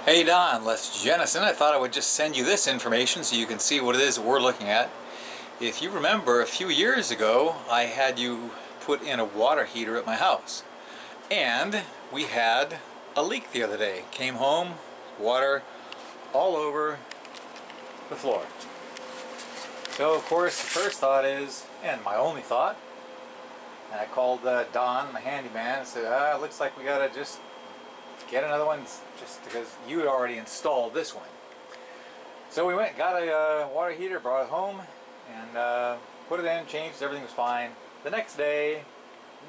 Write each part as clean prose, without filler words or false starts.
Hey Don, Les Jennison. I thought I would just send you this information so you can see what it is we're looking at. If you remember, a few years ago I had you put in a water heater at my house, and we had a leak the other day. Came home, water all over the floor. So of course the first thought is, and my only thought, and I called Don, my handyman, and said, looks like we gotta just get another one, just because you had already installed this one. So we went, got a water heater, brought it home, and put it in, changed, everything was fine. The next day,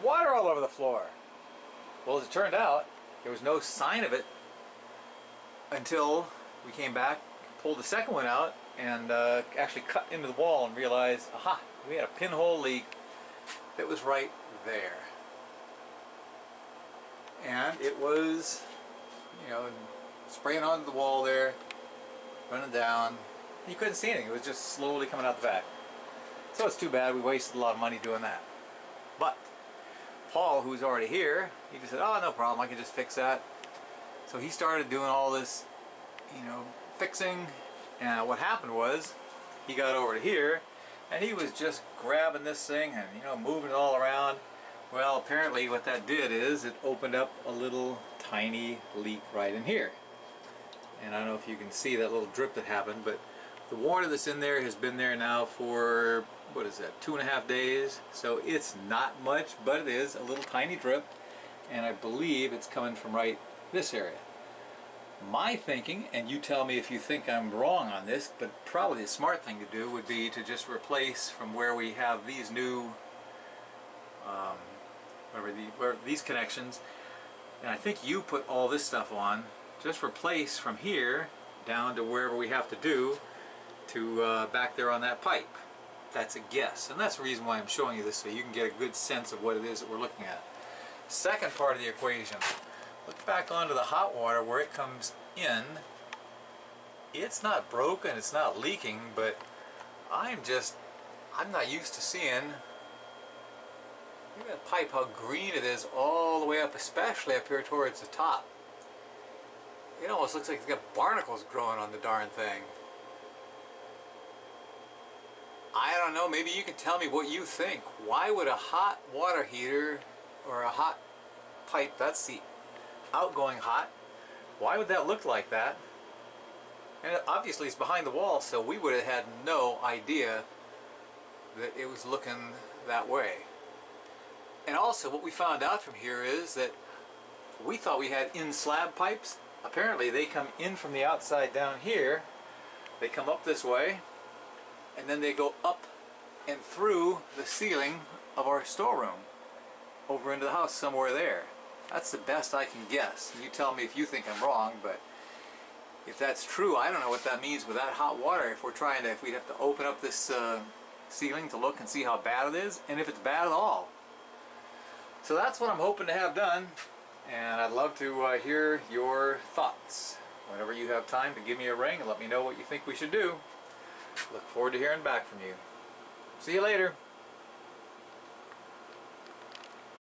water all over the floor. Well, as it turned out, there was no sign of it until we came back, pulled the second one out, and actually cut into the wall and realized, aha, we had a pinhole leak that was right there. And it was, spraying onto the wall there, running down. You couldn't see anything. It was just slowly coming out the back. So it's too bad. We wasted a lot of money doing that. But Paul, who's already here, he just said, oh, no problem. I can just fix that. So he started doing all this, fixing. And what happened was, he got over to here, and he was just grabbing this thing and, moving it all around. Well, apparently what that did is it opened up a little tiny leak right in here. And I don't know if you can see that little drip that happened, but the water that's in there has been there now for, 2.5 days. So it's not much, but it is a little tiny drip, and I believe it's coming from right this area. My thinking, and you tell me if you think I'm wrong on this, but probably the smart thing to do would be to just replace from where we have these new where these connections, and I think you put all this stuff on, just replace from here down to wherever we have to do to back there on that pipe. That's a guess, and that's the reason why I'm showing you this, so you can get a good sense of what it is that we're looking at. Second part of the equation, look back onto the hot water where it comes in. It's not broken, it's not leaking, but I'm not used to seeing, look at that pipe, how green it is all the way up, especially up here towards the top. It almost looks like it's got barnacles growing on the darn thing. I don't know, maybe you can tell me what you think. Why would a hot water heater or a hot pipe, that's the outgoing hot, why would that look like that? And obviously it's behind the wall, so we would have had no idea that it was looking that way. And also what we found out from here is that we thought we had in-slab pipes. Apparently they come in from the outside down here, they come up this way, and then they go up and through the ceiling of our storeroom over into the house somewhere there. That's the best I can guess. You tell me if you think I'm wrong, but if that's true, I don't know what that means with that hot water. If we'd have to open up this ceiling to look and see how bad it is, and if it's bad at all. So that's what I'm hoping to have done, and I'd love to hear your thoughts. Whenever you have time to give me a ring and let me know what you think we should do. Look forward to hearing back from you. See you later.